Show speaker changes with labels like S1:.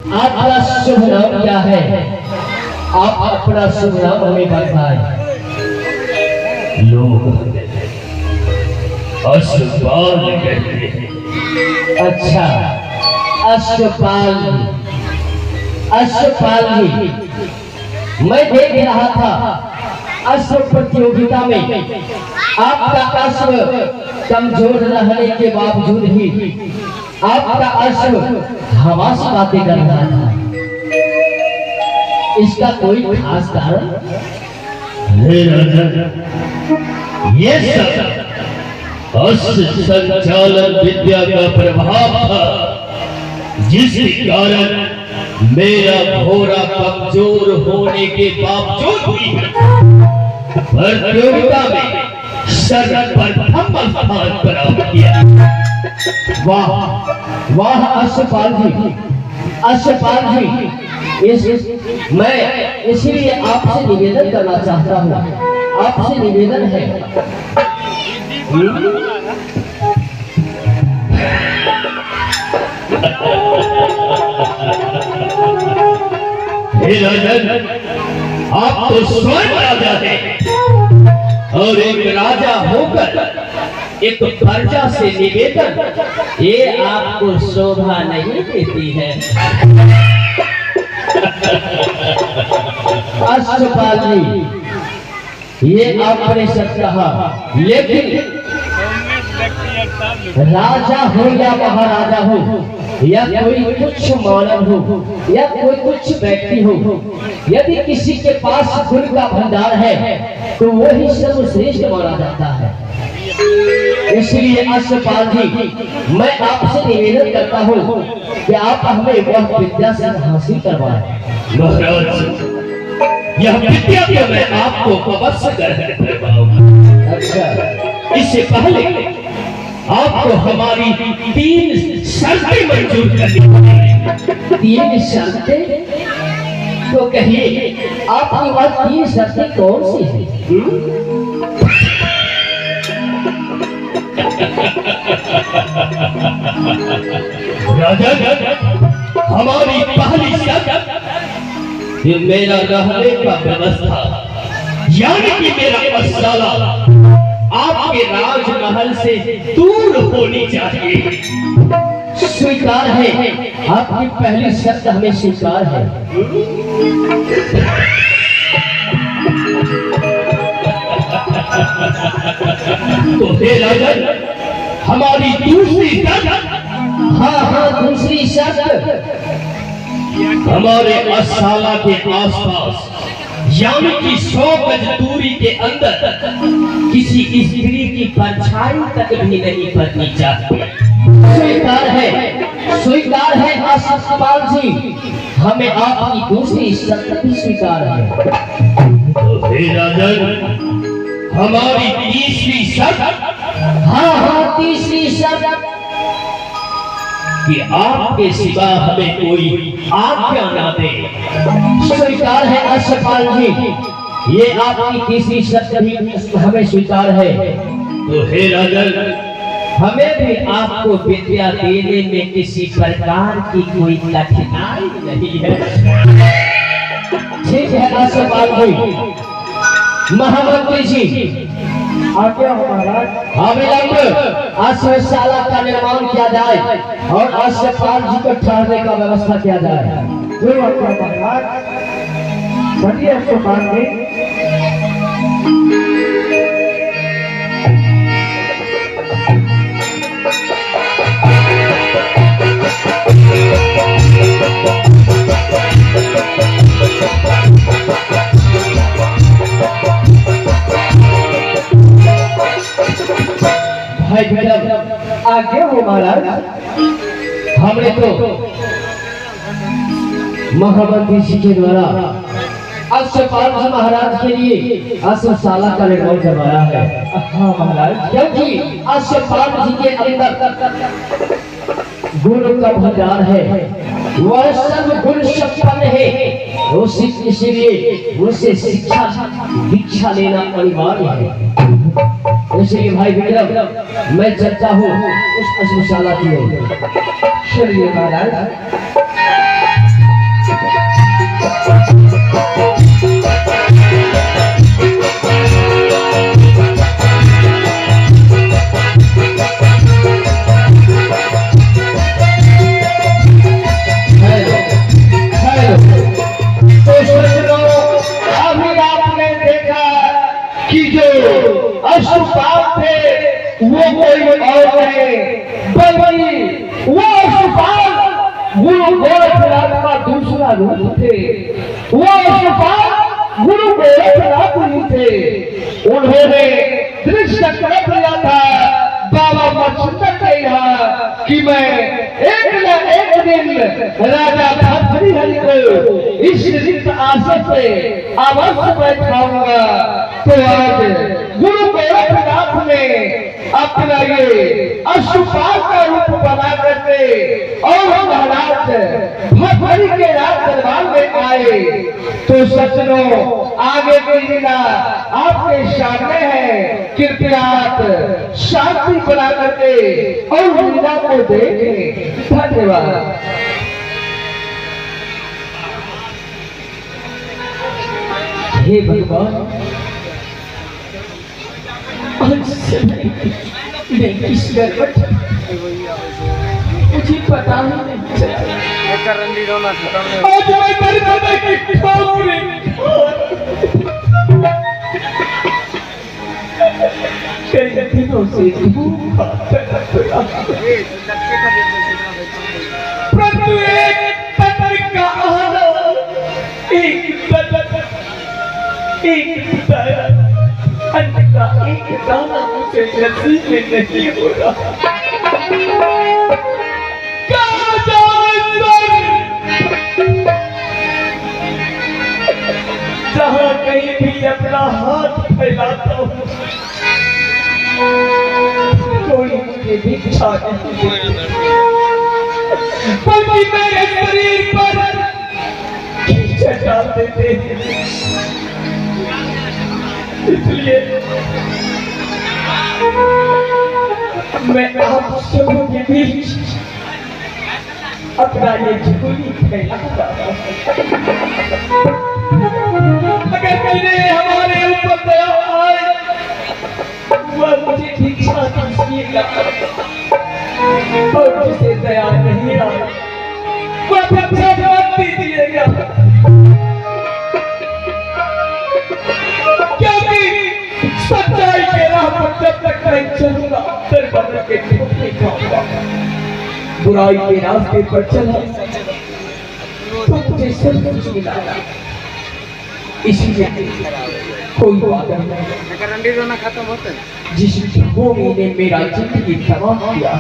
S1: आपका शुभ नाम क्या है? आप अपना शुभ नाम हमें बताएं।
S2: लोग अश्वपाल कहते हैं।
S1: अच्छा, अश्वपाल जी। अश्वपाल जी, मैं देख रहा था अश्व प्रतियोगिता में आपका अश्व कमजोर रहने के बावजूद भी आपका अश्व हवा से बातें कर रहा था। इसका कोई खास कारण?
S2: हे राजा, ये सब अश्व संचालन विद्या का प्रभाव था, जिसके कारण मेरा घोड़ा कमजोर होने के बावजूद भी प्रतियोगिता में सर्वप्रथम स्थान प्राप्त किया।
S1: वाह वाह अश्वपाल जी, अश्वपाल जी, मैं इसीलिए आपसे निवेदन करना चाहता हूँ। आपसे निवेदन है,
S2: हे राजन, आप तो स्वयं राजा हैं और एक राजा होकर एक प्रजा से निवेदन,
S1: ये आपको शोभा नहीं देती है। अश्वपाल जी, ये आपने सच कहा, लेकिन राजा हो या महाराजा हो या कोई तुच्छ मानव हो या कोई तुच्छ व्यक्ति हो, यदि किसी के पास गुण का भंडार है तो वही सर्वश्रेष्ठ माना जाता है। इसलिए अश्वपाल जी, मैं आपसे निवेदन करता हूँ कि आप हमें वह विद्या से हासिल करवाएं।
S2: महाराज, यह विद्या तो मैं आपको अवश्य करवाऊंगा।
S1: अच्छा,
S2: इससे पहले आपको हमारी 3 शर्तें मंजूर करनी पड़ेंगी।
S1: 3 शर्तें? तो कहिए, आपकी वह 3 शर्तें कौन सी हैं?
S2: राजा, हमारी पहली शर्त कि मेरा रहने का व्यवस्था, यानी कि मेरा असाला आपके राजमहल से दूर होनी चाहिए।
S1: स्वीकार है, आपकी पहली शर्त हमें स्वीकार है।
S2: तो हे राजा, हमारी दूसरी शर्त,
S1: हाँ, दूसरी शर्त,
S2: हमारे असाला के आसपास, यानी कि 100 गज दूरी के अंदर किसी स्त्री की परछाई तक भी नहीं पड़नी चाहिए।
S1: स्वीकार है, स्वीकार है अश्वपाल जी, हमें आपकी दूसरी शर्त भी स्वीकार है।
S2: तो हे राजन, हमारी तीसरी शर्त,
S1: हाँ, तीसरी शर्त,
S2: कि आपके सिवा हमें कोई आज्ञा ना दे।
S1: स्वीकार है अश्वपाल जी, ये आपकी तीसरी शर्त भी हमें स्वीकार है।
S2: तो हे राजन,
S1: हमें भी आपको विद्या देने में किसी प्रकार की कोई कठिनाई नहीं है। ठीक है अश्वपाल जी। महामंत्री जी, आज्ञा हो महाराज। अविलंब अश्वशाला का निर्माण किया जाए और अश्वपाल जी को ठहरने का व्यवस्था किया जाए। जो आज्ञा महाराज। बढ़िया अश्वपाल जी। भाई विक्रम, आज्ञा हो महाराज। हमने तो महामंत्री जी के द्वारा अश्वपाल जी महाराज के लिए अश्वशाला का निर्माण करवाया है। हाँ महाराज, क्योंकि अश्वपाल जी के अंदर गुण का भंडार है, वह सब गुण संपन्न है, इसीलिए उसे दीक्षा लेना अनिवार्य है। इसलिए भाई विक्रम, मैं चलता हूँ उस अश्वशाला की ओर। चलिए महाराज। दूसरा रूप थे। वो अशफाक गुरु गोरखनाथ जी थे। उन्होंने दृश्य कर दिया था बाबा मच्छर के यहाँ कि मैं एक न एक दिन राजा भर्तृहरि को इस रिक्त आसन से अवश्य बैठाऊंगा। तो आज गुरु गोरखनाथ ने अपना ये अशफाक का रूप बना करके और महाराज भर्तृहरि के राज दरबार में आए। तो सज्जनों, आगे की लीला आपके सामने है। कृपया आप शांति बना करके और लीला को देखें। धन्यवाद। हे भगवान, मैं किस गड़बड़ मुझे पता ही नहीं चला। आज मैं दरबार की ठोकरें कई दिनों से भूखा तड़पता, परंतु एक पत्थर का आना, एक बदन, एक दया, अन्न का एक दाना मुझे नसीब में नहीं हो रहा। जहाँ कहीं भी अपना हाथ फैलाता हूँ, कोई मुझे भिक्षा नहीं देता, बल्कि मेरे शरीर पर कीचड़ डाल देते हैं। इसलिए मैं आप सबों के बीच अपना ये झोली फैला रहा हूं। अगर कहीं हमारे ऊपर दया आए, वह मुझे भिक्षा दीजिएगा, और जिसे दया नहीं आए वह भिक्षा मत दीजिएगा, क्योंकि सच्चाई के राह पर जब तक मैं चलूंगा दरबार के ठोकरे खाऊंगा। बुराई के रास्ते पर चला तो मुझे सब कुछ मिला। इसलिए कोई वादा नहीं जिस भूमि ने मेरा जिंदगी तबाह किया।